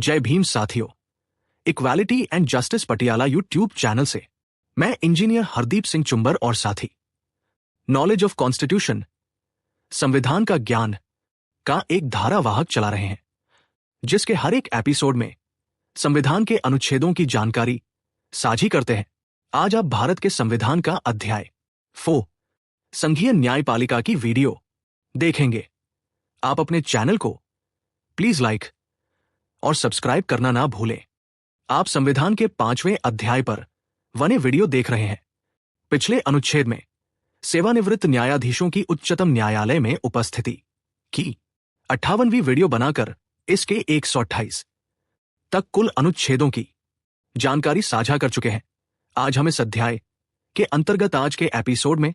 जय भीम साथियों, equality and justice Patiala YouTube channel से मैं इंजीनियर हरदीप सिंह चुंबर और साथी नॉलेज ऑफ कॉन्स्टिट्यूशन, संविधान का ज्ञान का एक धारावाहक चला रहे हैं, जिसके हर एक एपिसोड में संविधान के अनुच्छेदों की जानकारी साझी करते हैं। आज आप भारत के संविधान का अध्याय 4 संघीय न्यायपालिका की वीडियो देखेंगे। आप अपने चैनल को प्लीज लाइक और सब्सक्राइब करना ना भूलें। आप संविधान के 5वें अध्याय पर बने वीडियो देख रहे हैं। पिछले अनुच्छेद में सेवानिवृत्त न्यायाधीशों की उच्चतम न्यायालय में उपस्थिति की 58वीं वीडियो बनाकर इसके 128 तक कुल अनुच्छेदों की जानकारी साझा कर चुके हैं। आज हम इस अध्याय के अंतर्गत आज के एपिसोड में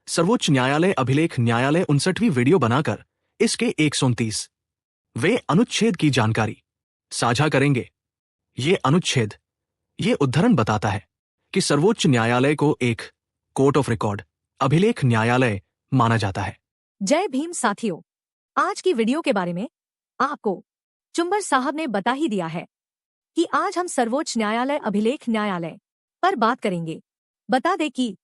सर्वोच्च न्यायालय अभिलेख न्यायालय 59वीं वीडियो बनाकर इसके 129 वे अनुच्छेद की जानकारी साझा करेंगे। ये अनुच्छेद ये उद्धरण बताता है कि सर्वोच्च न्यायालय को एक कोर्ट ऑफ रिकॉर्ड अभिलेख न्यायालय माना जाता है। जय भीम साथियों, आज की वीडियो के बारे में आपको चुंबर साहब ने बता ही दिया है कि आज हम सर्वोच्च न्यायालय अभिलेख न्यायालय पर बात करेंगे। बता दें कि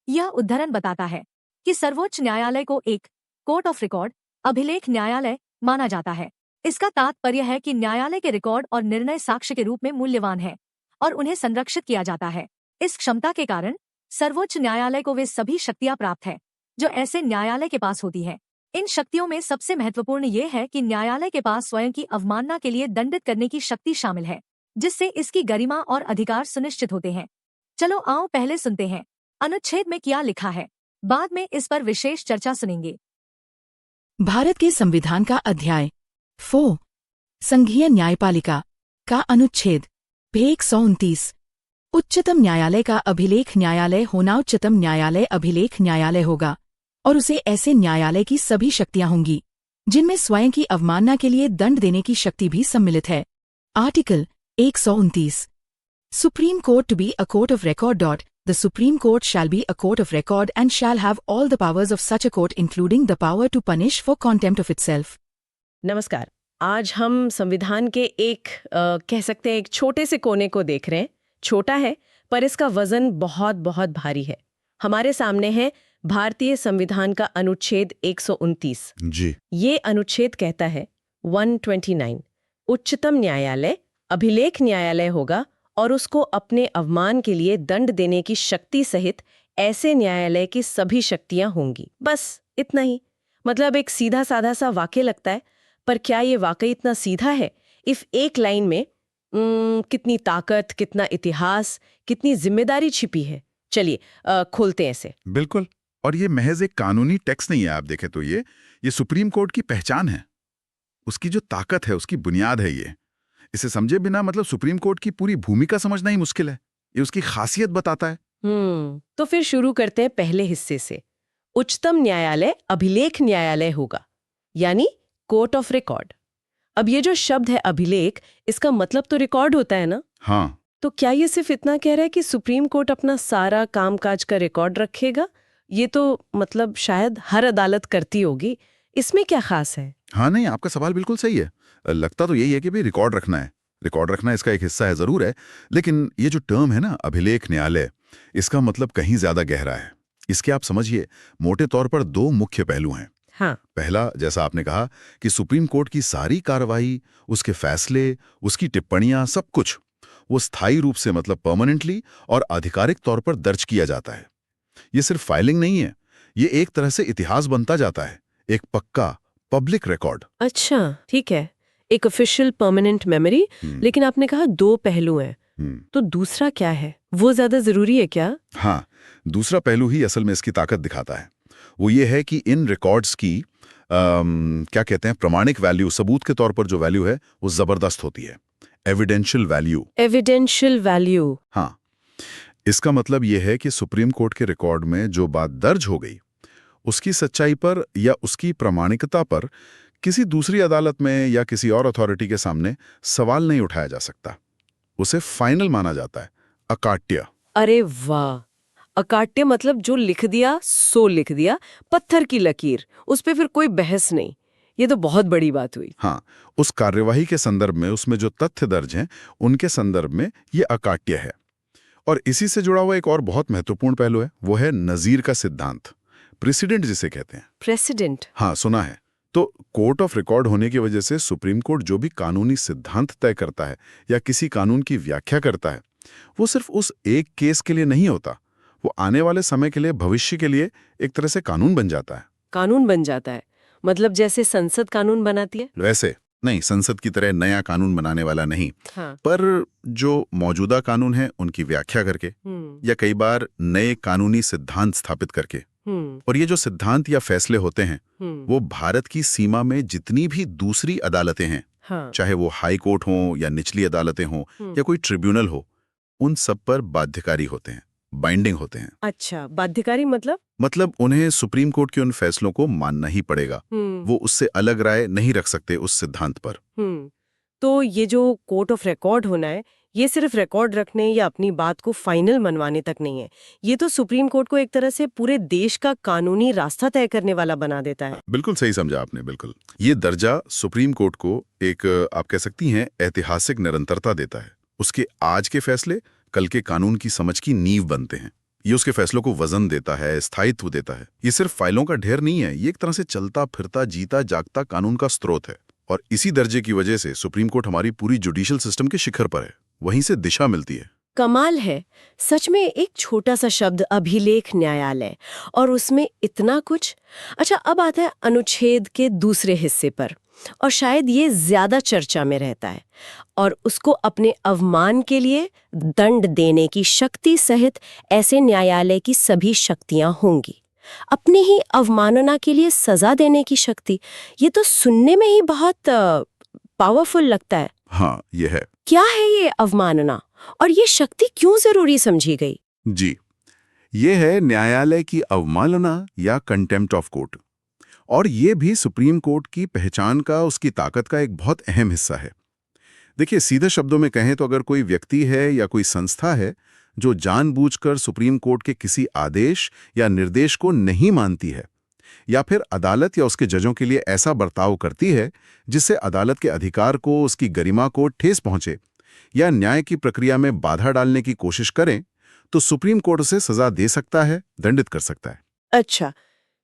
यह उद्धरण बताता है कि सर्वोच्च न्यायालय को एक कोर्ट ऑफ रिकॉर्ड अभिलेख न्यायालय माना जाता है। इसका तात्पर्य है कि न्यायालय के रिकॉर्ड और निर्णय साक्ष्य के रूप में मूल्यवान है और उन्हें संरक्षित किया जाता है। इस क्षमता के कारण सर्वोच्च न्यायालय को वे सभी शक्तियां प्राप्त है जो ऐसे न्यायालय के पास होती है। इन शक्तियों में सबसे महत्वपूर्ण ये है कि न्यायालय के पास स्वयं की अवमानना के लिए दंडित करने की शक्ति शामिल है, जिससे इसकी गरिमा और अधिकार सुनिश्चित होते हैं। चलो आओ पहले सुनते हैं अनुच्छेद में क्या लिखा है, बाद में इस पर विशेष चर्चा सुनेंगे। भारत के संविधान का अध्याय 4 संघीय न्यायपालिका का अनुच्छेद 129 उच्चतम न्यायालय का अभिलेख न्यायालय होना उच्चतम न्यायालय अभिलेख न्यायालय होगा और उसे ऐसे न्यायालय की सभी शक्तियां होंगी जिनमें स्वयं की अवमानना के लिए दंड देने की शक्ति भी सम्मिलित है। Article 129 supreme court to be a court of record The Supreme Court shall be a court of record and shall have all the powers of such a court including the power to punish for contempt of itself. नमस्कार, आज हम संविधान के कह सकते हैं एक छोटे से कोने को देख रहे हैं। छोटा है पर इसका वजन बहुत बहुत भारी है। हमारे सामने है भारतीय संविधान का अनुच्छेद 129 जी। ये अनुच्छेद कहता है 129 उच्चतम न्यायालय अभिलेख न्यायालय होगा और उसको अपने अवमान के लिए दंड देने की शक्ति सहित ऐसे न्यायालय की सभी शक्तियां होंगी। बस इतना ही। मतलब एक सीधा साधा सा वाक्य लगता है, पर क्या ये वाकई इतना सीधा है? इफ एक लाइन में कितनी ताकत, कितना इतिहास, कितनी जिम्मेदारी छिपी है। चलिए खोलते हैं इसे। बिल्कुल। और ये महज एक कानूनी टेक्स्ट नहीं है। आप देखें तो ये सुप्रीम कोर्ट की पहचान है, उसकी जो ताकत है, उसकी बुनियाद है। ये इसे समझे बिना मतलब सुप्रीम कोर्ट की पूरी भूमिका समझना ही मुश्किल है। ये उसकी खासियत बताता है। तो फिर शुरू करते हैं पहले हिस्से से। उच्चतम न्यायालय अभिलेख न्यायालय होगा, यानी कोर्ट ऑफ रिकॉर्ड। अब ये जो शब्द है अभिलेख, इसका मतलब तो रिकॉर्ड होता है ना? हाँ। तो क्या ये सिर्फ इतना कह रहा है कि सुप्रीम कोर्ट अपना सारा कामकाज का रिकॉर्ड रखेगा? ये तो मतलब शायद हर अदालत करती होगी। इसमें क्या खास है? हाँ, नहीं, आपका सवाल बिल्कुल सही है। लगता तो यही है कि भाई रिकॉर्ड रखना है। रिकॉर्ड रखना इसका एक हिस्सा है, जरूर है, लेकिन ये जो टर्म है ना अभिलेख न्यायालय, इसका मतलब कहीं ज्यादा गहरा है। इसके आप समझिए मोटे तौर पर 2 मुख्य पहलू हैं। हाँ। पहला, जैसा आपने कहा कि सुप्रीम कोर्ट की सारी कार्रवाई, उसके फैसले, उसकी टिप्पणियां, सब कुछ वो स्थायी रूप से मतलब परमानेंटली और आधिकारिक तौर पर दर्ज किया जाता है। ये सिर्फ फाइलिंग नहीं है, ये एक तरह से इतिहास बनता जाता है, एक पक्का पब्लिक रिकॉर्ड। अच्छा, ठीक है, एक ऑफिशियल परमानेंट मेमोरी। लेकिन आपने कहा 2 पहलू हैं, तो दूसरा क्या है? वो ज्यादा जरूरी है क्या? हाँ, दूसरा पहलू ही असल में इसकी ताकत दिखाता है। वो ये है कि इन रिकॉर्ड्स की क्या कहते हैं, प्रमाणिक वैल्यू, सबूत के तौर पर जो वैल्यू है वो जबरदस्त होती है। Evidential value. Evidential value. हाँ, इसका मतलब ये है कि सुप्रीम कोर्ट के रिकॉर्ड में जो बात दर्ज हो गई, उसकी सच्चाई पर या उसकी प्रामाणिकता पर किसी दूसरी अदालत में या किसी और अथॉरिटी के सामने सवाल नहीं उठाया जा सकता। उसे फाइनल माना जाता है, अकाट्य। अरे वाह, अकाट्य मतलब जो लिख दिया सो लिख दिया, पत्थर की लकीर, उस पे फिर कोई बहस नहीं। ये तो बहुत बड़ी बात हुई। हाँ, उस कार्यवाही के संदर्भ में उसमें जो तथ्य दर्ज हैं उनके संदर्भ में ये अकाट्य है। और इसी से जुड़ा हुआ एक और बहुत महत्वपूर्ण पहलू है, वो है नजीर का सिद्धांत, प्रेसिडेंट जिसे कहते हैं। प्रेसिडेंट? हाँ, सुना है। तो कोर्ट ऑफ रिकॉर्ड होने की वजह से सुप्रीम कोर्ट जो भी कानूनी सिद्धांत तय करता है या किसी कानून की व्याख्या करता है, वो सिर्फ उस एक केस के लिए नहीं होता, वो आने वाले समय के लिए, भविष्य के लिए एक तरह से कानून बन जाता है। कानून बन जाता है मतलब जैसे संसद कानून बनाती है? वैसे नहीं, संसद की तरह नया कानून बनाने वाला नहीं, हाँ। पर जो मौजूदा कानून है उनकी व्याख्या करके या कई बार नए कानूनी सिद्धांत स्थापित करके। और ये जो सिद्धांत या फैसले होते हैं वो भारत की सीमा में जितनी भी दूसरी अदालतें हैं, हाँ। चाहे वो हाई कोर्ट हो या निचली अदालतें हों या कोई ट्रिब्यूनल हो, उन सब पर बाध्यकारी होते हैं, बाइंडिंग होते हैं। अच्छा, बाध्यकारी मतलब उन्हें सुप्रीम कोर्ट के उन फैसलों को मानना ही पड़ेगा। वो उससे अलग राय नहीं रख सकते उस सिद्धांत पर। तो ये जो कोर्ट ऑफ रिकॉर्ड होना है, ये सिर्फ रिकॉर्ड रखने या अपनी बात को फाइनल मनवाने तक नहीं है। ये तो सुप्रीम कोर्ट को एक तरह से पूरे देश का कानूनी रास्ता तय करने वाला बना देता है। बिल्कुल सही समझा आपने, बिल्कुल। ये दर्जा सुप्रीम कोर्ट को एक, आप कह सकती हैं, ऐतिहासिक निरंतरता देता है। उसके आज के फैसले कल के कानून की समझ की नींव बनते हैं। ये उसके फैसलों को वजन देता है, स्थायित्व देता है। ये सिर्फ फाइलों का ढेर नहीं है, ये एक तरह से चलता फिरता जीता जागता कानून का स्रोत है। और इसी दर्जे की वजह से सुप्रीम कोर्ट हमारी पूरी जुडिशियल सिस्टम के शिखर पर है, वहीं से दिशा मिलती है। कमाल है सच में। एक छोटा सा शब्द अभिलेख न्यायालय और उसमें इतना कुछ। अच्छा, अब आता है अनुच्छेद के दूसरे हिस्से पर, और शायद ये ज्यादा चर्चा में रहता है। और उसको अपने अवमान के लिए दंड देने की शक्ति सहित ऐसे न्यायालय की सभी शक्तियां होंगी। अपनी ही अवमानना के लिए सजा देने की शक्ति, ये तो सुनने में ही बहुत पावरफुल लगता है। हाँ, ये है। क्या है ये अवमानना और ये शक्ति क्यों जरूरी समझी गई? जी, ये है न्यायालय की अवमानना या कंटेम्प्ट ऑफ कोर्ट। और ये भी सुप्रीम कोर्ट की पहचान का, उसकी ताकत का एक बहुत अहम हिस्सा है। देखिए, सीधे शब्दों में कहें तो अगर कोई व्यक्ति है या कोई संस्था है जो जानबूझकर सुप्रीम कोर्ट के किसी आदेश या निर्देश को नहीं मानती है, या फिर अदालत या उसके जजों के लिए ऐसा बर्ताव करती है जिससे अदालत के अधिकार को, उसकी गरिमा को ठेस पहुंचे, या न्याय की प्रक्रिया में बाधा डालने की कोशिश करें, तो सुप्रीम कोर्ट उसे सजा दे सकता है, दंडित कर सकता है। अच्छा,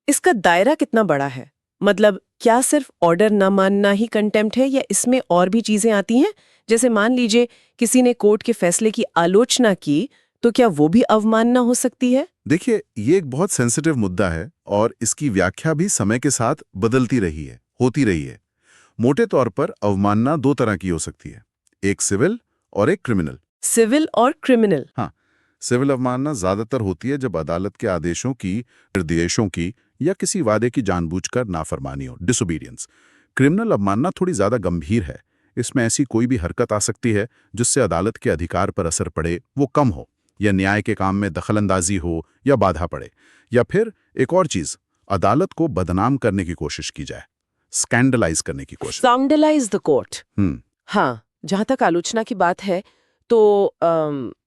इसका दायरा कितना बड़ा है? मतलब क्या सिर्फ ऑर्डर न मानना ही कंटेम्प्ट है, या इसमें और भी चीजें आती हैं? जैसे मान लीजिए किसी ने कोर्ट के फैसले की आलोचना की, तो क्या वो भी अवमानना हो सकती है? देखिए, ये एक बहुत सेंसिटिव मुद्दा है और इसकी व्याख्या भी समय के साथ बदलती रही है, होती रही है। मोटे तौर पर अवमानना दो तरह की हो सकती है, एक सिविल और एक क्रिमिनल। सिविल और क्रिमिनल? हाँ, सिविल अवमानना ज्यादातर होती है जब अदालत के आदेशों की, निर्देशों की या किसी वादे की जानबूझकर नाफरमानी हो, डिसोबीडियंस। क्रिमिनल अवमानना थोड़ी ज्यादा गंभीर है। इसमें ऐसी कोई भी हरकत आ सकती है जिससे अदालत के अधिकार पर असर पड़े, वो कम हो, या न्याय के काम में दखलंदाजी हो या बाधा पड़े, या फिर एक और चीज, अदालत को बदनाम करने की कोशिश की जाए, स्कैंडलाइज करने की कोशिश। Scandalise the court. हाँ, जहां तक आलोचना की बात है तो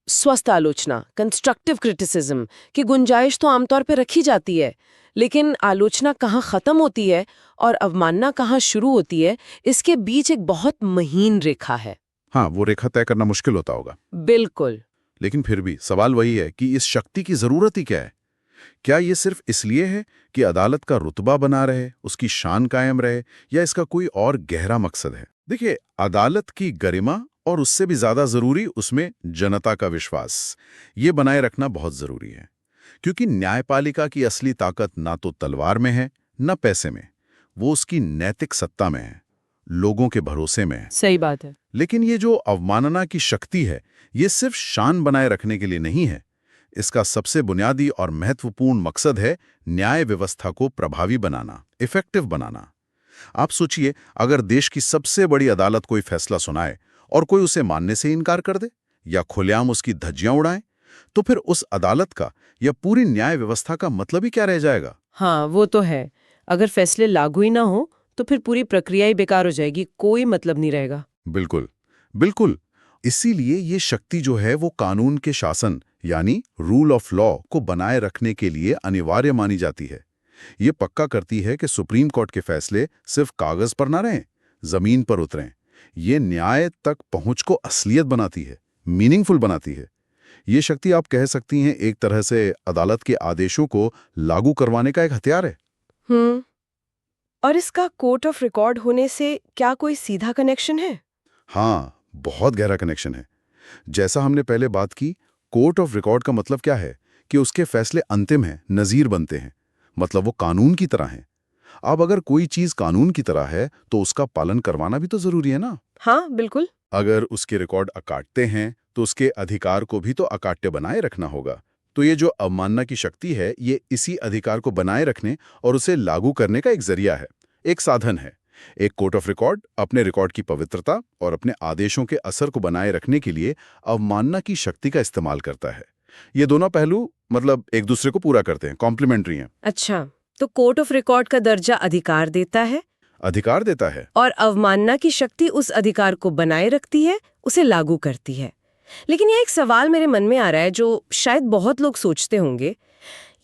स्वस्थ आलोचना, कंस्ट्रक्टिव क्रिटिसिज्म की गुंजाइश तो आमतौर पर रखी जाती है, लेकिन आलोचना कहाँ खत्म होती है और अवमानना कहाँ शुरू होती है, इसके बीच एक बहुत महीन रेखा है। हाँ, वो रेखा तय करना मुश्किल होता होगा। बिल्कुल। लेकिन फिर भी सवाल वही है कि इस शक्ति की जरूरत ही क्या है? क्या ये सिर्फ इसलिए है कि अदालत का रुतबा बना रहे, उसकी शान कायम रहे, या इसका कोई और गहरा मकसद है? देखिए, अदालत की गरिमा और उससे भी ज्यादा जरूरी उसमें जनता का विश्वास, ये बनाए रखना बहुत जरूरी है। क्योंकि न्यायपालिका की असली ताकत ना तो तलवार में है, न पैसे में, वो उसकी नैतिक सत्ता में है, लोगों के भरोसे में है। सही बात है। लेकिन ये जो अवमानना की शक्ति है, ये सिर्फ शान बनाए रखने के लिए नहीं है। इसका सबसे बुनियादी और महत्वपूर्ण मकसद है न्याय व्यवस्था को प्रभावी बनाना, इफेक्टिव बनाना। आप सोचिए, अगर देश की सबसे बड़ी अदालत कोई फैसला सुनाए और कोई उसे मानने से इनकार कर दे या खुलेआम उसकी धज्जियां उड़ाए, तो फिर उस अदालत का या पूरी न्याय व्यवस्था का मतलब ही क्या रह जाएगा? हाँ, वो तो है। अगर फैसले लागू ही ना हो तो फिर पूरी प्रक्रिया ही बेकार हो जाएगी, कोई मतलब नहीं रहेगा। बिल्कुल, बिल्कुल। इसीलिए ये शक्ति जो है वो कानून के शासन यानी रूल ऑफ लॉ को बनाए रखने के लिए अनिवार्य मानी जाती है। ये पक्का करती है कि सुप्रीम कोर्ट के फैसले सिर्फ कागज पर ना रहें, जमीन पर उतरें। ये न्याय तक पहुंच को असलियत बनाती है, मीनिंगफुल बनाती है। ये शक्ति आप कह सकती हैं एक तरह से अदालत के आदेशों को लागू करवाने का एक हथियार है। और इसका कोर्ट ऑफ रिकॉर्ड होने से क्या कोई सीधा कनेक्शन है? हाँ, बहुत गहरा कनेक्शन है। जैसा हमने पहले बात की, कोर्ट ऑफ रिकॉर्ड का मतलब क्या है कि उसके फैसले अंतिम हैं, नज़ीर बनते हैं, मतलब वो कानून की तरह हैं। अब अगर कोई चीज कानून की तरह है तो उसका पालन करवाना भी तो जरूरी है ना। हाँ, बिल्कुल। अगर उसके रिकॉर्ड अकाटते हैं तो उसके अधिकार को भी तो अकाट्य बनाए रखना होगा। तो ये जो अवमानना की शक्ति है, ये इसी अधिकार को बनाए रखने और उसे लागू करने का एक जरिया है, एक साधन है। एक कोर्ट ऑफ रिकॉर्ड अपने रिकॉर्ड की पवित्रता और अपने आदेशों के असर को बनाए रखने के लिए अवमानना की शक्ति का इस्तेमाल करता है। ये दोनों पहलू मतलब एक दूसरे को पूरा करते हैं, कॉम्प्लीमेंट्री हैं। अच्छा, तो कोर्ट ऑफ रिकॉर्ड का दर्जा अधिकार देता है और अवमानना की शक्ति उस अधिकार को बनाए रखती है, उसे लागू करती है। लेकिन ये एक सवाल मेरे मन में आ रहा है जो शायद बहुत लोग सोचते होंगे।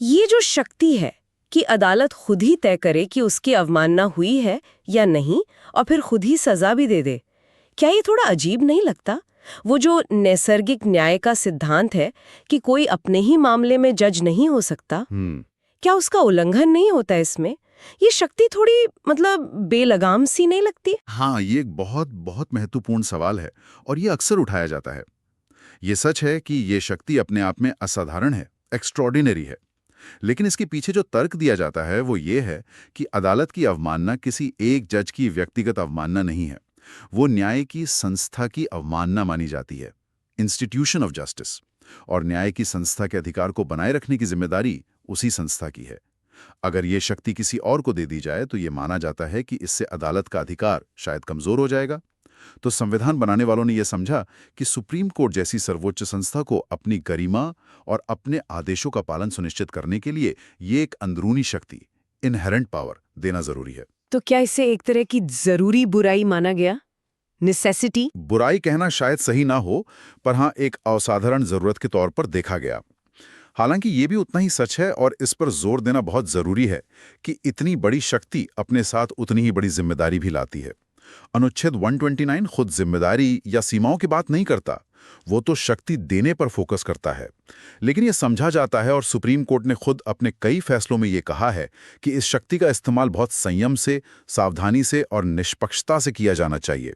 ये जो शक्ति है कि अदालत खुद ही तय करे कि उसकी अवमानना हुई है या नहीं और फिर खुद ही सजा भी दे दे, क्या ये थोड़ा अजीब नहीं लगता? वो जो नैसर्गिक न्याय का सिद्धांत है कि कोई अपने ही मामले में जज नहीं हो सकता, क्या उसका उल्लंघन नहीं होता इसमें? ये शक्ति थोड़ी मतलब बेलगाम सी नहीं लगती? हाँ, ये एक बहुत बहुत महत्वपूर्ण सवाल है और ये अक्सर उठाया जाता है। ये सच है कि ये शक्ति अपने आप में असाधारण है, एक्स्ट्रॉर्डिनरी है। लेकिन इसके पीछे जो तर्क दिया जाता है वो ये है कि अदालत की अवमानना किसी एक जज की व्यक्तिगत अवमानना नहीं है, वो न्याय की संस्था की अवमानना मानी जाती है, इंस्टीट्यूशन ऑफ जस्टिस। और न्याय की संस्था के अधिकार को बनाए रखने की जिम्मेदारी उसी संस्था की है। अगर ये शक्ति किसी और को दे दी जाए तो ये माना जाता है कि इससे अदालत का अधिकार शायद कमजोर हो जाएगा। तो संविधान बनाने वालों ने यह समझा कि सुप्रीम कोर्ट जैसी सर्वोच्च संस्था को अपनी गरिमा और अपने आदेशों का पालन सुनिश्चित करने के लिए ये एक अंदरूनी शक्ति, इनहेरेंट पावर देना जरूरी है। तो क्या इसे एक तरह की जरूरी बुराई माना गया? नेसेसिटी? बुराई कहना शायद सही ना हो, पर हाँ, एक असाधारण जरूरत के तौर पर देखा गया। हालांकि ये भी उतना ही सच है और इस पर जोर देना बहुत जरूरी है कि इतनी बड़ी शक्ति अपने साथ उतनी ही बड़ी जिम्मेदारी भी लाती है। अनुच्छेद 129 खुद जिम्मेदारी या सीमाओं की बात नहीं करता, वो तो शक्ति देने पर फोकस करता है। लेकिन यह समझा जाता है और सुप्रीम कोर्ट ने खुद अपने कई फैसलों में ये कहा है कि इस शक्ति का इस्तेमाल बहुत संयम से, सावधानी से और निष्पक्षता से किया जाना चाहिए।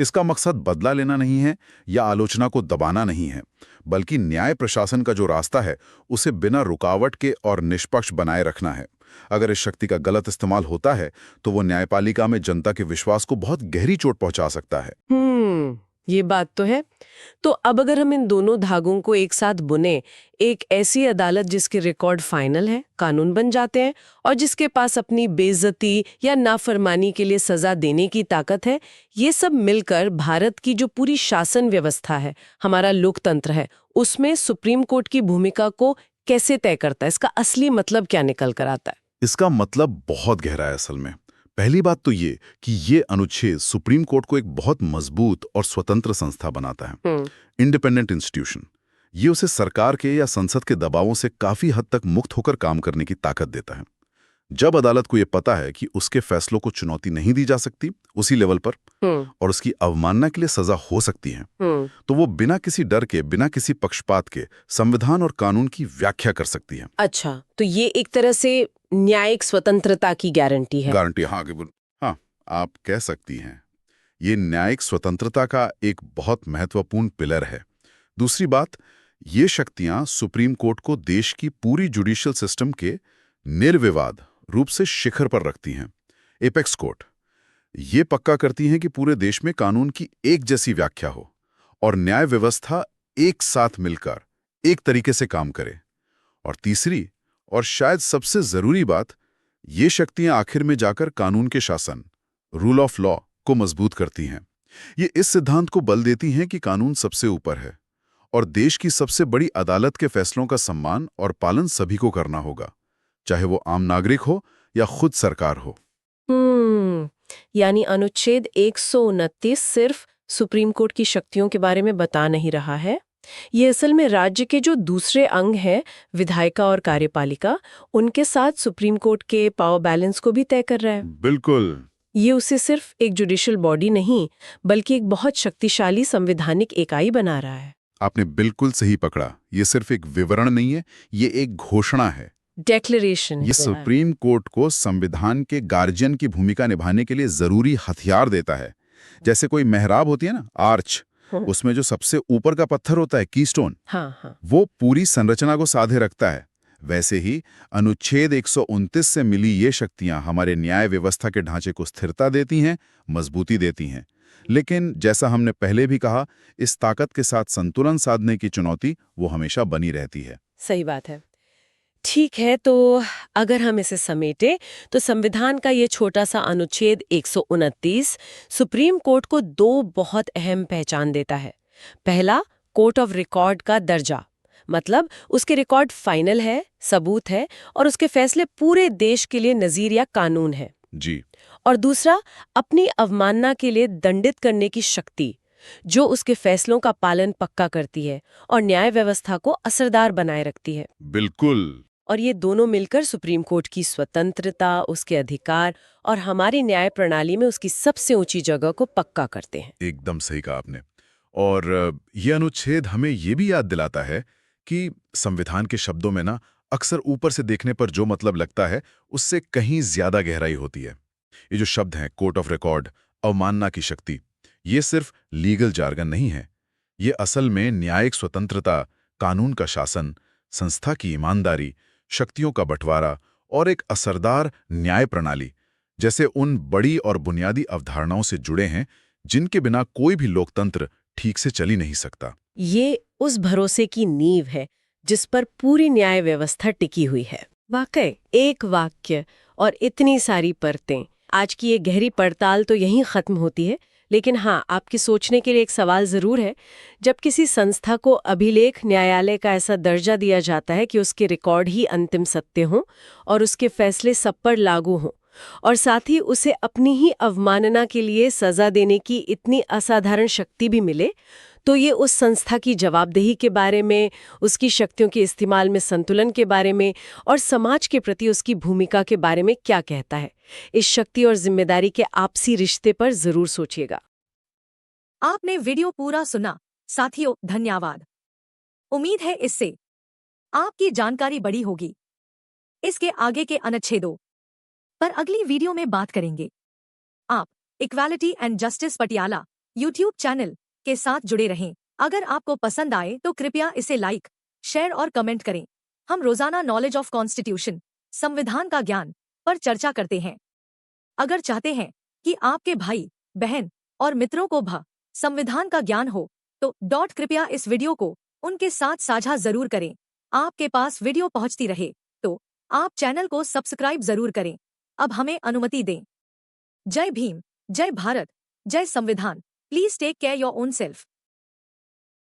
इसका मकसद बदला लेना नहीं है या आलोचना को दबाना नहीं है, बल्कि न्याय प्रशासन का जो रास्ता है उसे बिना रुकावट के और निष्पक्ष बनाए रखना है। अगर इस शक्ति का गलत इस्तेमाल होता है तो वो न्यायपालिका में जनता के विश्वास को बहुत गहरी चोट पहुंचा सकता है। ये बात तो है। तो अब अगर हम इन दोनों धागों को एक साथ बुने, एक ऐसी अदालत जिसके रिकॉर्ड फाइनल है, कानून बन जाते हैं और जिसके पास अपनी बेइज्जती या नाफरमानी के लिए सजा देने की ताकत है, ये सब मिलकर भारत की जो पूरी शासन व्यवस्था है, हमारा लोकतंत्र है, उसमें सुप्रीम कोर्ट की भूमिका को कैसे तय करता है? इसका असली मतलब क्या निकल कर आता है? इसका मतलब बहुत गहरा है असल में। पहली बात तो ये कि ये अनुच्छेद सुप्रीम कोर्ट को एक बहुत मजबूत और स्वतंत्र संस्था बनाता है, इंडिपेंडेंट इंस्टीट्यूशन। ये उसे सरकार के या संसद के दबावों से काफी हद तक मुक्त होकर काम करने की ताकत देता है। जब अदालत को यह पता है कि उसके फैसलों को चुनौती नहीं दी जा सकती उसी लेवल पर और उसकी अवमानना के लिए सजा हो सकती है, तो वो बिना किसी डर के, बिना किसी पक्षपात के संविधान और कानून की व्याख्या कर सकती है। अच्छा, तो ये एक तरह से न्यायिक स्वतंत्रता की गारंटी है। हाँ, आप कह सकती हैं। ये न्यायिक स्वतंत्रता का एक बहुत महत्वपूर्ण पिलर है। दूसरी बात, ये शक्तियां सुप्रीम कोर्ट को देश की पूरी जुडिशियल सिस्टम के निर्विवाद रूप से शिखर पर रखती हैं। एपेक्स कोर्ट ये पक्का करती हैं कि पूरे देश में कानून की एक जैसी व्याख्या हो और न्याय व्यवस्था एक साथ मिलकर एक तरीके से काम करे। और तीसरी और शायद सबसे जरूरी बात, ये शक्तियां आखिर में जाकर कानून के शासन, रूल ऑफ लॉ को मजबूत करती हैं। ये इस सिद्धांत को बल देती हैं कि कानून सबसे ऊपर है और देश की सबसे बड़ी अदालत के फैसलों का सम्मान और पालन सभी को करना होगा, चाहे वो आम नागरिक हो या खुद सरकार हो। यानी अनुच्छेद 129 सिर्फ सुप्रीम कोर्ट की शक्तियों के बारे में बता नहीं रहा है, ये असल में राज्य के जो दूसरे अंग हैं, विधायिका और कार्यपालिका, उनके साथ सुप्रीम कोर्ट के पावर बैलेंस को भी तय कर रहा है। बिल्कुल। ये उसे सिर्फ एक जुडिशियल बॉडी नहीं, बल्कि एक बहुत शक्तिशाली संवैधानिक इकाई बना रहा है। आपने बिल्कुल सही पकड़ा। ये सिर्फ एक विवरण नहीं है, ये एक घोषणा है। डेक्लेरेशन ये सुप्रीम कोर्ट को संविधान के गार्जियन की भूमिका निभाने के लिए जरूरी हथियार देता है। जैसे कोई मेहराब होती है ना, आर्च, उसमें जो सबसे ऊपर का पत्थर होता है, कीस्टोन, हाँ। वो पूरी संरचना को साधे रखता है। वैसे ही अनुच्छेद 129 से मिली ये शक्तियां हमारे न्याय व्यवस्था के ढांचे को स्थिरता देती हैं, मजबूती देती हैं। लेकिन जैसा हमने पहले भी कहा, इस ताकत के साथ संतुलन साधने की चुनौती वो हमेशा बनी रहती है। सही बात है। ठीक है, तो अगर हम इसे समेटे तो संविधान का ये छोटा सा अनुच्छेद 129 सुप्रीम कोर्ट को दो बहुत अहम पहचान देता है। पहला, कोर्ट ऑफ रिकॉर्ड का दर्जा, मतलब उसके रिकॉर्ड फाइनल है, सबूत है और उसके फैसले पूरे देश के लिए नजीर या कानून है। जी। और दूसरा, अपनी अवमानना के लिए दंडित करने की शक्ति, जो उसके फैसलों का पालन पक्का करती है और न्याय व्यवस्था को असरदार बनाए रखती है। बिल्कुल। और ये दोनों मिलकर सुप्रीम कोर्ट की स्वतंत्रता, उसके अधिकार और हमारी न्याय प्रणाली में उसकी सबसे ऊंची जगह को पक्का करते हैं। एकदम सही कहा आपने। और ये अनुच्छेद हमें ये भी याद दिलाता है कि संविधान के शब्दों में ना अक्सर ऊपर से देखने पर जो मतलब लगता है, उससे कहीं ज्यादा गहराई होती है। ये जो शब्द हैं, कोर्ट ऑफ रिकॉर्ड, अवमानना की शक्ति, ये सिर्फ लीगल जार्गन नहीं है। ये असल में न्यायिक स्वतंत्रता, कानून का शासन, संस्था की ईमानदारी, शक्तियों का बंटवारा और एक असरदार न्याय प्रणाली जैसे उन बड़ी और बुनियादी अवधारणाओं से जुड़े हैं जिनके बिना कोई भी लोकतंत्र ठीक से चल ही नहीं सकता। ये उस भरोसे की नींव है जिस पर पूरी न्याय व्यवस्था टिकी हुई है। वाकई एक वाक्य और इतनी सारी परतें। आज की ये गहरी पड़ताल तो यहीं खत्म होती है, लेकिन हाँ, आपकी सोचने के लिए एक सवाल जरूर है। जब किसी संस्था को अभिलेख न्यायालय का ऐसा दर्जा दिया जाता है कि उसके रिकॉर्ड ही अंतिम सत्य हों और उसके फैसले सब पर लागू हों, और साथ ही उसे अपनी ही अवमानना के लिए सजा देने की इतनी असाधारण शक्ति भी मिले, तो ये उस संस्था की जवाबदेही के बारे में, उसकी शक्तियों के इस्तेमाल में संतुलन के बारे में और समाज के प्रति उसकी भूमिका के बारे में क्या कहता है। इस शक्ति और जिम्मेदारी के आपसी रिश्ते पर जरूर सोचिएगा। आपने वीडियो पूरा सुना। साथियों, धन्यवाद। उम्मीद है इससे आपकी जानकारी बढ़ी होगी। इसके आगे के अनुच्छेदों पर अगली वीडियो में बात करेंगे। आप equality and justice Patiala YouTube channel के साथ जुड़े रहें। अगर आपको पसंद आए तो कृपया इसे लाइक, शेयर और कमेंट करें। हम रोजाना नॉलेज ऑफ कॉन्स्टिट्यूशन, संविधान का ज्ञान पर चर्चा करते हैं। अगर चाहते हैं कि आपके भाई, बहन और मित्रों को भी संविधान का ज्ञान हो, तो कृपया इस वीडियो को उनके साथ साझा जरूर करें। आपके पास वीडियो पहुंचती रहे तो आप चैनल को सब्सक्राइब जरूर करें। अब हमें अनुमति दें। जय भीम, जय भारत, जय संविधान। Please take care your own self.